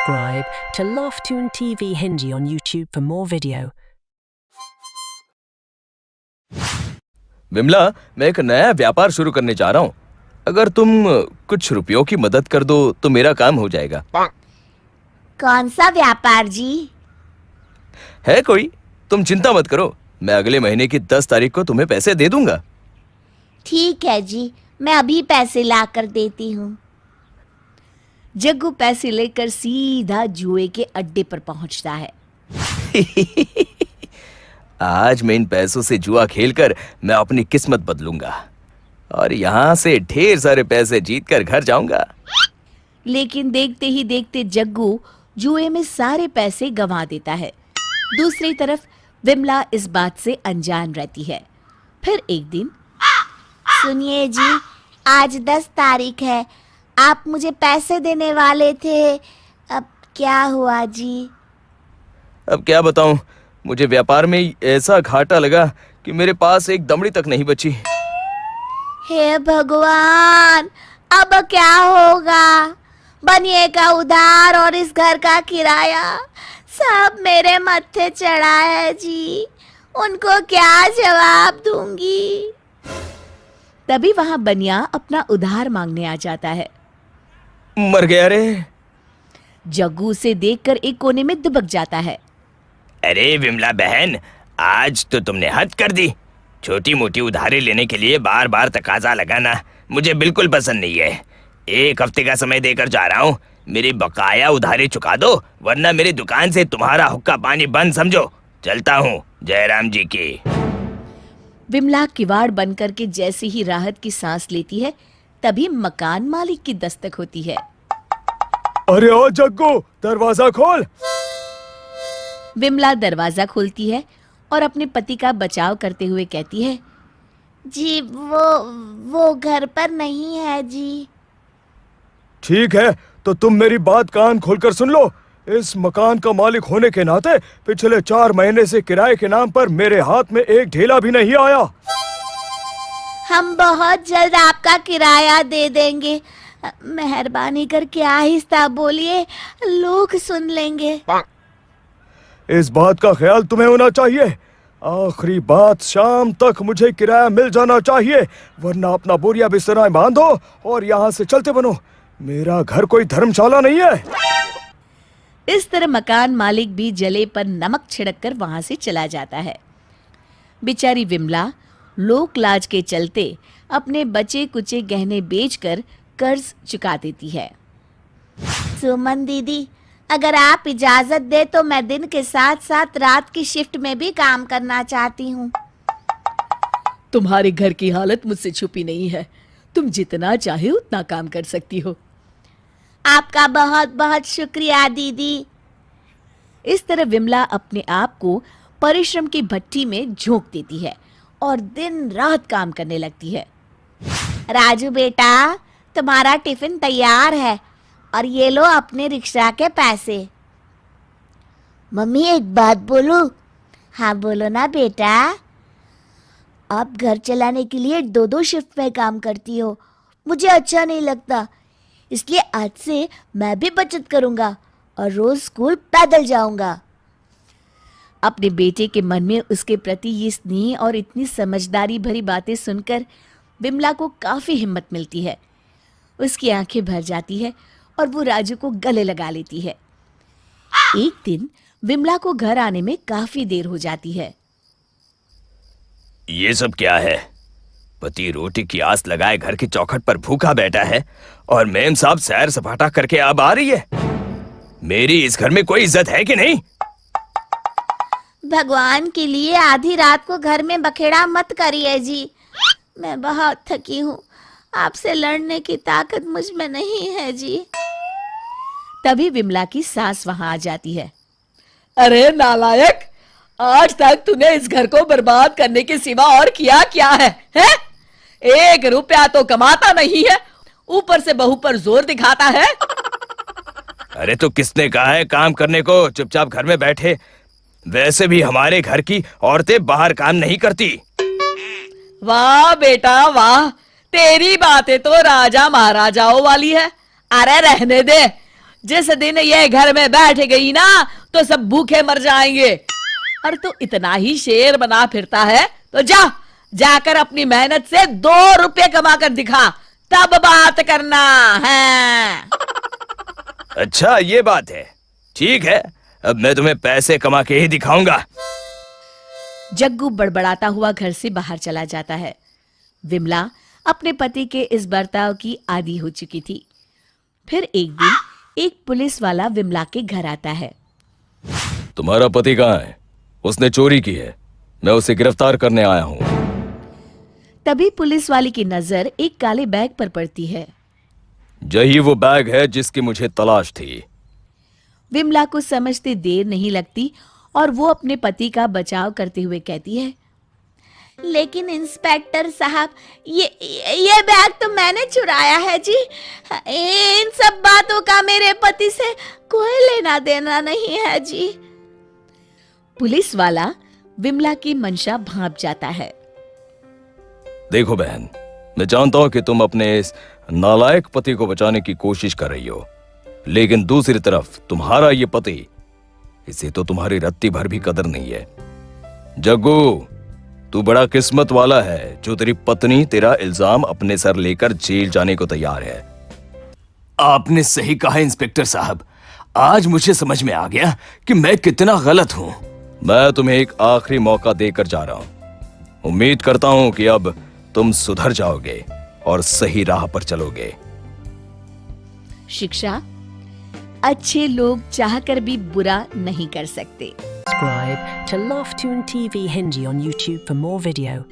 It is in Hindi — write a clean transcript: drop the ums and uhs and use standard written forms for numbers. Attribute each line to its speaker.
Speaker 1: subscribe to Laughtoon TV Hindi on YouTube for more video.
Speaker 2: Vimla, मैं एक नया व्यापार शुरू करने जा रहा हूँ। अगर तुम कुछ रुपयों की मदद कर दो तो मेरा काम हो जाएगा।
Speaker 3: कौन सा व्यापार जी?
Speaker 2: है कोई, तुम चिंता मत करो, मैं अगले महीने की 10 तारीख को तुम्हें पैसे दे दूंगा।
Speaker 3: ठीक है जी, मैं अभी पैसे ला कर देती हूँ।
Speaker 4: जग्गू पैसे लेकर सीधा जुए के अड्डे पर पहुंचता है।
Speaker 2: आज मैं इन पैसों से जुआ खेलकर मैं अपनी किस्मत बदलूंगा और यहाँ से ढेर सारे पैसे जीतकर घर जाऊंगा।
Speaker 4: लेकिन देखते ही देखते जग्गू जुए में सारे पैसे गंवा देता है। दूसरी तरफ विमला इस बात से अनजान रहती है। फिर एक दिन,
Speaker 3: सुनिए जी, आज 10 तारीख है, आप मुझे पैसे देने वाले थे, अब क्या हुआ जी?
Speaker 2: अब क्या बताऊं, मुझे व्यापार में ऐसा घाटा लगा कि मेरे पास एक दमड़ी तक नहीं बची।
Speaker 3: हे भगवान, अब क्या होगा? बनिए का उधार और इस घर का किराया सब मेरे मत्थे चढ़ा है जी, उनको क्या जवाब दूंगी?
Speaker 4: तभी वहां बनिया अपना उधार मांगने आ जाता है।
Speaker 2: मर गया रे।
Speaker 4: जग्गू उसे देखकर एक कोने में दुबक जाता है।
Speaker 2: अरे विमला बहन, आज तो तुमने हद कर दी। छोटी मोटी उधारी लेने के लिए बार बार तकाजा लगाना मुझे बिल्कुल पसंद नहीं है। 1 हफ्ते का समय देकर जा रहा हूँ, मेरी बकाया उधारी चुका दो, वरना मेरी दुकान से तुम्हारा हुक्का पानी बंद समझो। चलता हूँ, जयराम जी की।
Speaker 4: विमला किवाड़ बंद करके जैसे ही राहत की सांस लेती है, तभी मकान मालिक की दस्तक होती है।
Speaker 2: अरे ओ जग्गू, दरवाजा खोल।
Speaker 4: विमला दरवाजा खोलती है और अपने पति का बचाव करते हुए कहती है,
Speaker 3: जी वो घर पर नहीं है जी।
Speaker 5: ठीक है, तो तुम मेरी बात कान खोलकर सुन लो। इस मकान का मालिक होने के नाते पिछले 4 महीने से किराए के नाम पर मेरे हाथ में एक ढेला भी नहीं आया।
Speaker 3: हम बहुत जल्द आपका किराया दे देंगे, मेहरबानी करके आहिस्ता बोलिए, लोग सुन लेंगे।
Speaker 5: इस बात का ख्याल तुम्हें होना चाहिए। आखिरी बात, शाम तक मुझे किराया मिल जाना चाहिए, वरना अपना बोरिया बिस्तरा बांधो और यहाँ से चलते बनो। मेरा घर कोई धर्मशाला नहीं है।
Speaker 4: इस तरह मकान मालिक भी जले पर नमक छिड़ककर वहां से चला जाता है। बेचारी विमला लोक लाज के चलते अपने बचे कुचे गहने बेचकर कर्ज चुका देती है।
Speaker 3: सुमन दीदी, अगर आप इजाजत दे तो मैं दिन के साथ साथ रात की शिफ्ट में भी काम करना चाहती हूँ।
Speaker 4: तुम्हारे घर की हालत मुझसे छुपी नहीं है, तुम जितना चाहे उतना काम कर सकती हो।
Speaker 3: आपका बहुत बहुत शुक्रिया दीदी।
Speaker 4: इस तरह विमला अपने आप को परिश्रम की भट्टी में झोंक देती है और दिन रात काम करने लगती है।
Speaker 3: राजू बेटा, तुम्हारा टिफिन तैयार है और ये लो अपने रिक्शा के पैसे। मम्मी, एक बात बोलूं? हाँ बोलो ना बेटा। आप घर चलाने के लिए 2-2 शिफ्ट में काम करती हो, मुझे अच्छा नहीं लगता, इसलिए आज से मैं भी बचत करूंगा और रोज स्कूल पैदल जाऊंगा।
Speaker 4: अपने बेटे के मन में उसके प्रति ये स्नेह और इतनी समझदारी भरी बातें सुनकर विमला को काफी हिम्मत मिलती है। उसकी आंखें भर जाती है और वो राजू को गले लगा लेती है। एक दिन विमला को घर आने में काफी देर हो जाती है।
Speaker 2: ये सब क्या है? पति रोटी की आस लगाए घर की चौखट पर भूखा बैठा है और मेम साहब सैर सपाटा करके अब आ रही है। मेरी इस घर में कोई इज्जत है कि नहीं?
Speaker 3: भगवान के लिए आधी रात को घर में बखेड़ा मत करिए जी, मैं बहुत थकी हूँ, आपसे लड़ने की ताकत मुझ में नहीं है जी।
Speaker 4: तभी विमला की सास वहां आ जाती है। अरे नालायक, आज तक तूने इस घर को बर्बाद करने के सिवा और किया क्या है? 1 रुपया तो कमाता नहीं है, ऊपर से बहू पर जोर दिखाता है।
Speaker 2: अरे तो किसने कहा है काम करने को? चुपचाप घर में बैठे। वैसे भी हमारे घर की औरतें बाहर काम नहीं करती।
Speaker 4: वाह बेटा वाह, तेरी बातें तो राजा महाराजाओं वाली है। अरे रहने दे, जिस दिन ये घर में बैठ गई ना तो सब भूखे मर जाएंगे। और तू इतना ही शेर बना फिरता है तो जाकर अपनी मेहनत से 2 रुपए कमा कर दिखा, तब बात करना है।
Speaker 2: अच्छा ये बात है, ठीक है, अब मैं तुम्हें पैसे कमा के ही दिखाऊंगा।
Speaker 4: जग्गू बड़बड़ाता हुआ घर से बाहर चला जाता है। विमला अपने पति के इस बर्ताव की आदी हो चुकी थी। फिर एक दिन एक पुलिस वाला विमला के घर आता है।
Speaker 5: तुम्हारा पति कहाँ है? उसने चोरी की है, मैं उसे गिरफ्तार करने आया हूँ।
Speaker 4: तभी पुलिस वाले की नजर एक काले बैग पर पड़ती है।
Speaker 5: यही वो बैग है जिसकी मुझे तलाश थी।
Speaker 4: विमला को समझते देर नहीं लगती और वो अपने पति का बचाव करते हुए कहती है,
Speaker 3: लेकिन इंस्पेक्टर साहब, ये बैग तो मैंने चुराया है जी। इन सब बातों का मेरे पति से कोई लेना देना नहीं है जी।
Speaker 4: पुलिस वाला विमला की मंशा भांप जाता है।
Speaker 5: देखो बहन, मैं जानता हूं कि तुम अपने इस नालायक पति को बचाने की कोशिश कर रही हो, लेकिन दूसरी तरफ तुम्हारा ये पति, इसे तो तुम्हारी रत्ती भर भी कदर नहीं है। जग्गू, तू बड़ा किस्मत वाला है जो तेरी पत्नी तेरा इल्जाम अपने सर लेकर जेल जाने को तैयार है।
Speaker 2: आपने सही कहा इंस्पेक्टर साहब, आज मुझे समझ में आ गया कि मैं कितना गलत हूँ।
Speaker 5: मैं तुम्हें एक आखिरी मौका देकर जा रहा हूं। उम्मीद करता हूं कि अब तुम सुधर जाओगे और सही राह पर चलोगे।
Speaker 4: शिक्षा, अच्छे लोग चाहकर भी बुरा नहीं कर सकते।
Speaker 1: Subscribe to Laugh Tune TV Hindi on YouTube for more video.